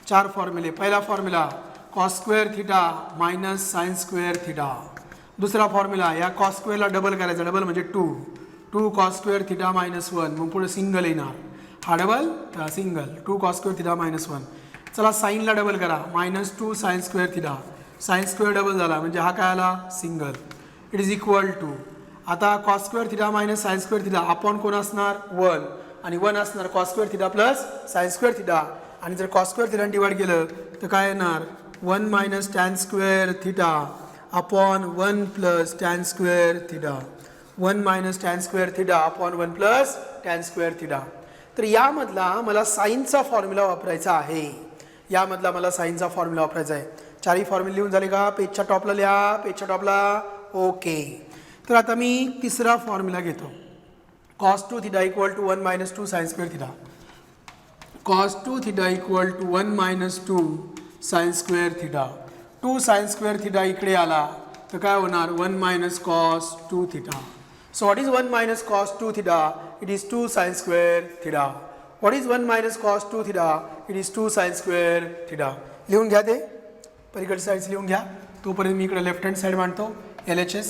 4 फॉर्म्युले. पहिला formula cos square theta minus sine square theta. दुसरा फॉर्म्युला या कॉस स्क्वेअरला डबल करायचा. डबल म्हणजे 2 कॉस स्क्वेअर थिटा मायनस 1. मग पुढे सिंगल येणार. हा डबल त्या single 2 cos square theta minus 1. चला साईनला डबल करा. Minus 2 sine square theta. Sine square double झाला म्हणजे हा काय आला? Single. It is equal to, आता cos square theta minus sine square theta upon कोण असणार? 1. आणि 1 असणार cos square theta plus sine square theta. आणि जर कॉस स्क्वेअर थिटा डिवाइड केलं तर काय येणार? 1 minus tan square theta upon 1 plus tan square theta. 1 minus tan square theta upon 1 plus tan square theta. तर यामधला मला साईनचा फॉर्म्युला वापरायचा आहे. यामधला मला साईनचा फॉर्म्युला वापरायचा आहे. चारही फॉर्म्युले लिहून झाले का? पेजच्या टॉपला लिहा. पेजच्या टॉपला. ओके. तर आता मी तिसरा फॉर्म्युला घेतो. Cos 2 theta equal to 1 minus 2 sine square theta. Cos 2 theta equal to 1 minus 2 sine square theta. 2 sine square theta इकडे आला तर काय होणार? 1 minus cos 2 theta. So what is 1 minus cos 2 theta? It is 2 sine square theta. What is 1 minus cos 2 theta? It is 2 sine square theta. लिहून घ्या. ते पलीकडच्या साईड्स लिहून घ्या. तोपर्यंत मी इकडे लेफ्ट हँड साईड मांडतो. LHS.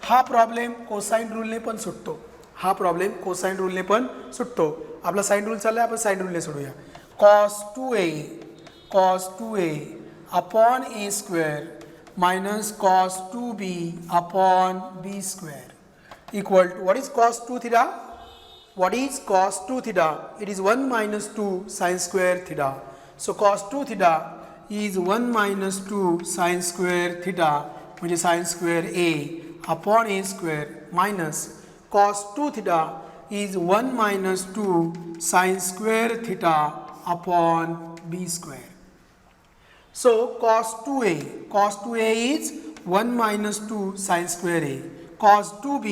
हा प्रॉब्लेम कोसाइन रूलने पण सुटतो. हा प्रॉब्लेम कोसाइन रूलने पण सुटतो. आपला साइन रूल चाललाय, आपण साइन रूलने सोडूया. Cos 2a upon a square minus cos 2b upon b square equal to what is cos 2 theta? What is cos 2 theta? It is 1 minus 2 sine square theta. So cos 2 theta is 1 minus 2 sine square theta म्हणजे sine square a upon a square minus cos 2 theta is 1 minus 2 sin square theta upon b square. So cos 2a is 1 minus 2 sin square a. Cos 2b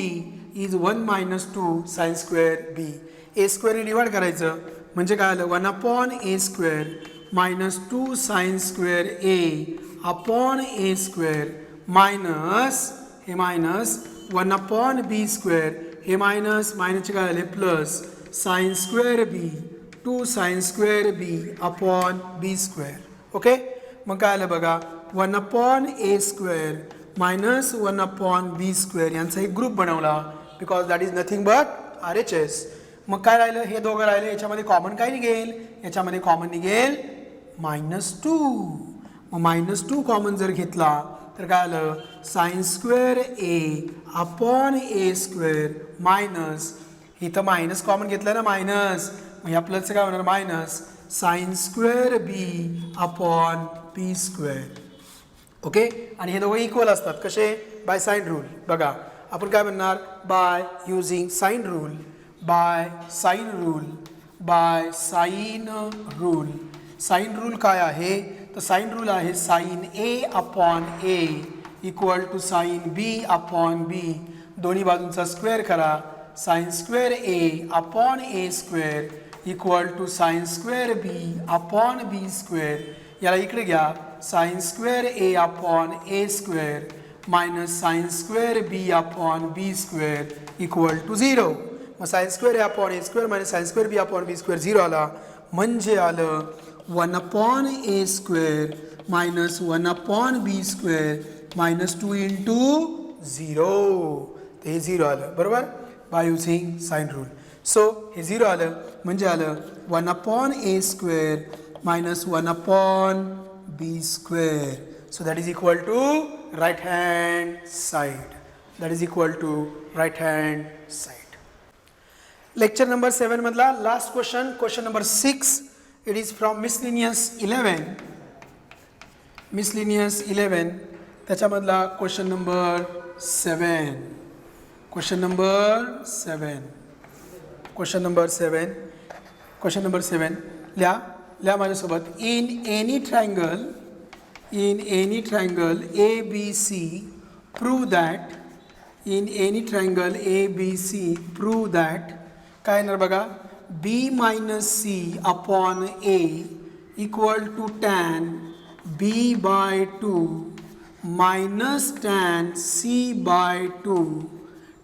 is 1 minus 2 sine square B. A स्क्वेअरने डिवाइड करायचं म्हणजे काय आलं 1 upon A square minus 2 sine square A upon A square minus हे मायनस 1 अपॉन बी स्क्वेअर हे मायनस मायनसचे काय आले plus sine square B 2 sine square B upon B square. Okay मग काय आलं बघा 1 upon A square minus 1 upon B square यांचा एक ग्रुप बनवला because that is nothing but RHS. मग काय राहिलं हे दोघं राहिले याच्यामध्ये कॉमन काय निघेल याच्यामध्ये कॉमन निघेल -2. मग -2 कॉमन जर घेतला तर काय आलं sine square A upon A square minus इथं मायनस कॉमन घेतलं ना मायनस मग या प्लसचं काय होणार minus sine square B upon B square. Okay आणि हे दोघं इक्वल असतात कसे बाय साइन रूल. बघा आपण काय म्हणणार by using sine rule by sine rule by sine rule. Sine rule काय आहे तर साइन रूल आहे sine A upon A equal to sine B upon B दोन्ही बाजूंचा स्क्वेअर करा sine square A upon A square equal to sine square B upon B square. याला इकडे घ्या sine square A upon A square minus sine square B upon B square equal to 0. मग sign square A upon A square minus sine square B upon B square 0 आला म्हणजे आलं 1 upon A square minus 1 upon B square minus 2 into 0. ते 0 आलं बरोबर by using sine rule. So हे 0 आलं म्हणजे आलं 1 upon A square minus 1 upon B square. So that is equal to right hand side. That is equal to right hand side. Lecture number 7 मधला last question number 6. It is from miscellaneous 11 त्याच्यामधला क्वेश्चन नंबर 7. क्वेश्चन नंबर 7 लिहा माझ्यासोबत. In any triangle ABC prove that काय येणार बघा B minus C upon A equal to tan B by 2 minus tan C by 2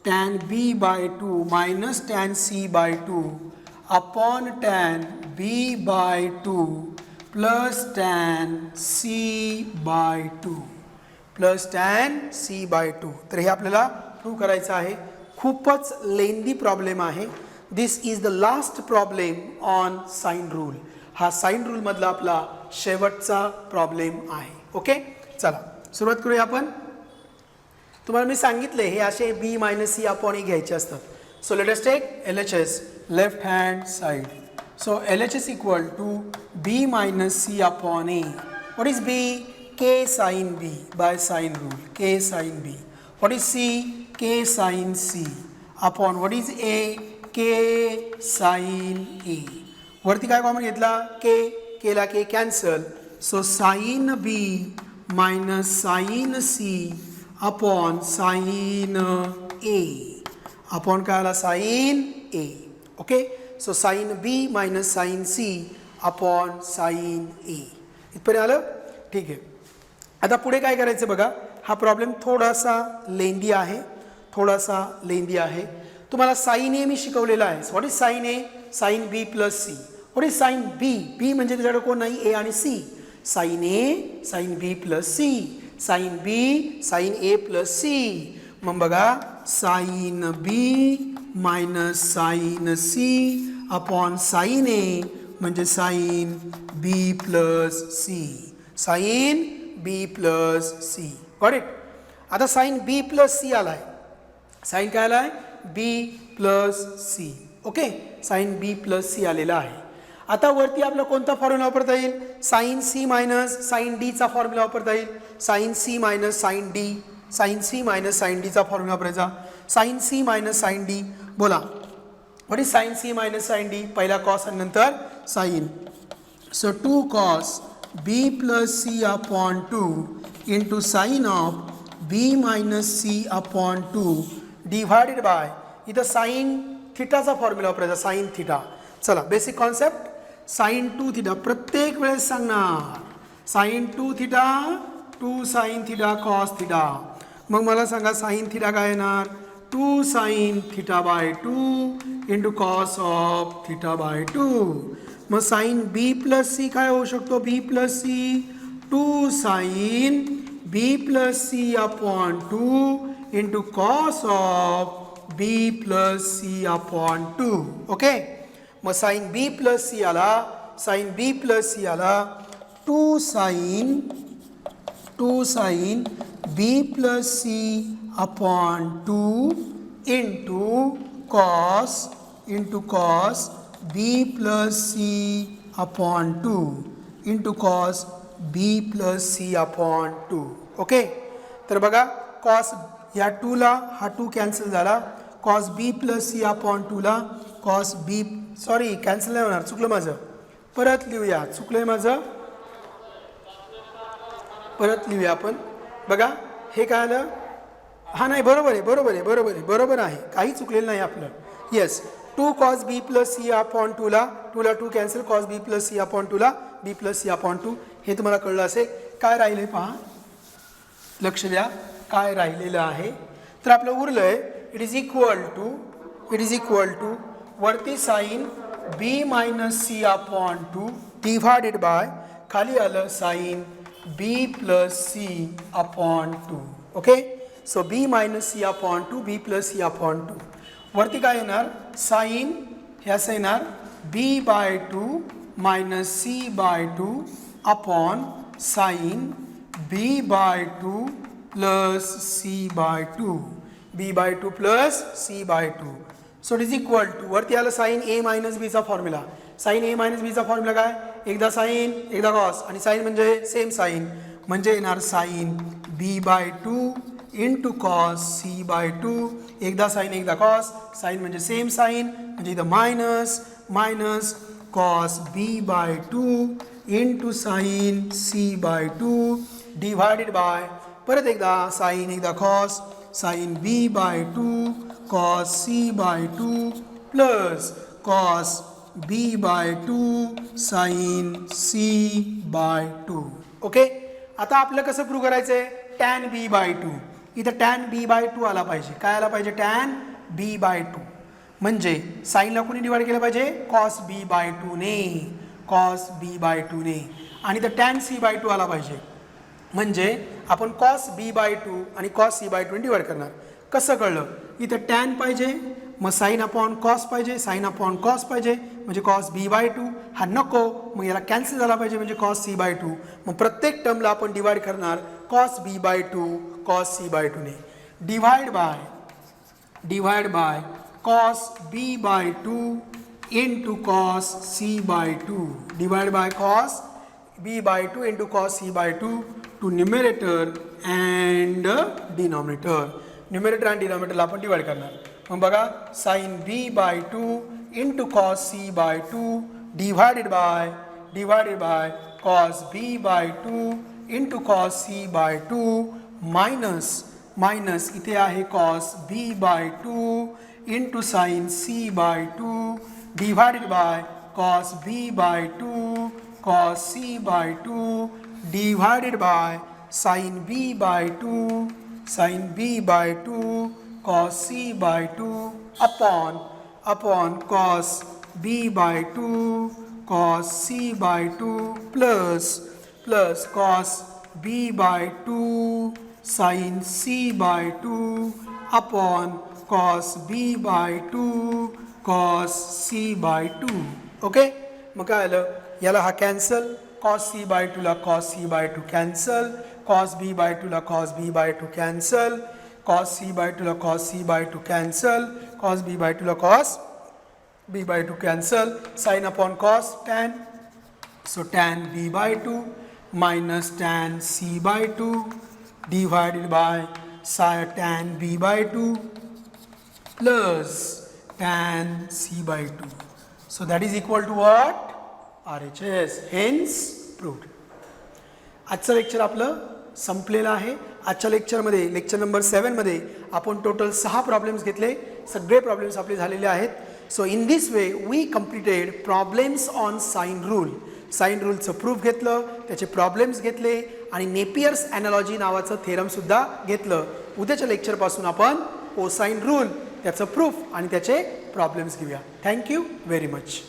tan B by 2 minus tan C by 2 upon tan B by 2 plus tan C by 2 plus tan C by 2. तर हे आपल्याला प्रूव्ह करायचं आहे. खूपच लेंदी प्रॉब्लेम आहे. This is the last problem on sine rule. हा साइन रूल मधला आपला शेवटचा प्रॉब्लेम आहे. ओके चला सुरुवात करूया आपण. तुम्हाला मी सांगितले हे असे B minus C upon A घ्यायचे असतात. So let us take LHS left hand side. So LHS equal to B minus C upon A. What is B? K sin B by sin rule. K sin B. What is C? K sin C upon what is A? K sin A. वरती काय कॉमन घेतला K. K ला K cancel. So sin B minus sin C upon sin A. Upon काय आला sin A. Okay so sin B minus sin C upon sin A. इथपर्यंत आलं ठीक आहे. आता पुढे काय करायचं बघा. हा प्रॉब्लेम थोडासा लेंदी आहे. तुम्हाला साइन ए मी शिकवलेला आहे. What is sine A? Sine B plus C. What is sine B? B म्हणजे त्याच्याकडे कोण नाही ए आणि C. Sine A sine B plus C. Sine B sine A plus C. मग बघा sine B minus sine C upon sine A म्हणजे sine B plus C. Sine B plus C. Got it. आता साइन बी प्लस सी आलाय. साइन काय आलाय B plus C. Okay sign B plus C आलेला आहे. आता वरती आपला कोणता फॉर्म्युला वापरता येईल? साइन सी मायनस साइन डीचा फॉर्म्युला वापरता येईल. Sine C minus sine D. Sine C minus sine डीचा फॉर्म्युला वापरायचा. Sine C minus sine D बोला. What is sine C minus sine D? पहिला कॉस आणि नंतर sine. So 2 cos B plus C upon 2 into sin of B minus C upon 2 divided by इथं साईन थिटाचा फॉर्म्युला वापरायचा साईन थिटा. चला बेसिक कॉन्सेप्ट साईन 2 थिटा प्रत्येक वेळेस सांगणार. Sine 2 theta 2 sine theta cos theta. मग मला सांगा साईन थिटा काय येणार 2 sine theta by 2 into cos of theta by 2. मग साईन बी प्लस सी काय होऊ शकतो B plus C 2 sine B plus C upon 2 into cos of B plus C upon 2. Okay. मग साईन बी प्लस सी आला साईन बी प्लस सी आला 2 sine B plus C upon 2 into cos B plus C upon 2 into cos B plus C upon 2. Okay. तर बघा कॉस ह्या 2ला हा 2 कॅन्सल झाला. Cos B plus C upon 2ला कॉस बी सॉरी कॅन्सल नाही होणार चुकलं माझं परत लिहूया चुकलंय माझं परत लिहूया आपण. बघा हे काय आलं हा नाही बरोबर आहे काही चुकलेलं नाही आपलं. Yes 2 cos B plus C upon 2ला 2 cancel cos B plus C upon 2ला बी प्लस सी अपॉन 2 हे तुम्हाला कळलं असेल. काय राहिले पहा लक्ष द्या काय राहिलेलं आहे. तर आपलं उरलं आहे इट इज इक्वल टू वरती sine B minus C upon 2 divided by खाली आलं sine B plus C upon 2. Okay. So B minus C upon 2 B plus C upon 2 वरती काय येणार साईन हे असं येणार B by 2 minus C by 2 upon sine B by 2 plus C by 2 B by 2 plus C by 2. So it is equal to वरती आलं साईन ए मायनस बीचा फॉर्म्युला. साईन ए मायनस बीचा फॉर्म्युला काय एकदा साईन एकदा कॉस आणि साईन म्हणजे सेम साईन म्हणजे येणार sine B by 2 into cos C by 2 एकदा साईन एकदा कॉस साईन म्हणजे सेम साईन म्हणजे इथं minus cos B by 2 into sine C by 2 divided by परत एकदा साईन एकदा cos sine B by 2 cos C by 2 plus cos B by 2 sine C by 2. Okay. आता आपलं कसं प्रूव्ह करायचं आहे टॅन बी बाय 2 इथं टॅन बी बाय 2 आला पाहिजे. काय आला पाहिजे टॅन बी बाय 2 म्हणजे साईनला कोणी डिवाइड केलं पाहिजे कॉस बी बाय 2 ने आणि तर टॅन सी बाय 2 आला पाहिजे म्हणजे आपण कॉस बी बाय 2 आणि कॉस सी बाय 2 डिवाइड करणार. कसं कळलं इथं टॅन पाहिजे मग साईन अपॉन कॉस पाहिजे साईन अपॉन कॉस पाहिजे म्हणजे कॉस बी बाय 2 हा नको मग याला कॅन्सल झाला पाहिजे म्हणजे कॉस सी बाय 2. मग प्रत्येक टर्मला आपण डिवाइड करणार cos B by 2 cos C by 2 ने divide by cos B by 2 into cos C by 2 divide by cos B by 2 into cos C by 2 to numerator and denominator. Numerator आणि डिनॉमिनेटरला आपण डिवाइड करणार. मग बघा sine B by 2 into cos C by 2 divided by cos B by 2 into cos C by 2 minus इथे आहे cos B by 2 into sine C by 2 divided by cos B by 2 cos C by 2 divided by sine B by 2 cos c by 2 upon cos b by 2 cos c by 2 plus cos b by 2 sin c by 2 upon cos b by 2 cos c by 2. Okay. मग काय आलं याला हा कॅन्सल cos c by 2 ला cos c by 2 cancel cos b by 2 ला cos b by 2 cancel cos c by 2 ला cos c by 2 cancel cos b by 2 ला cos b by 2 cancel sin upon cos tan so tan b by 2 minus tan c by 2 divided by tan b by 2 plus tan c by 2. So that is equal to what? RHS. Hence proved. आजचं लेक्चर आपलं संपलेला आहे. आजच्या लेक्चरमध्ये लेक्चर नंबर 7मध्ये आपण टोटल 6 प्रॉब्लेम्स घेतले. सगळे प्रॉब्लेम्स आपले झालेले आहेत. So in this way we completed problems on sine rule. Sine रूलचं प्रूफ घेतलं, त्याचे प्रॉब्लेम्स घेतले आणि नेपियर्स ॲनालॉजी नावाचं थेरमसुद्धा घेतलं. उद्याच्या लेक्चरपासून आपण कोसाइन रूल, त्याचं प्रूफ आणि त्याचे प्रॉब्लेम्स घेऊया. Thank you very much.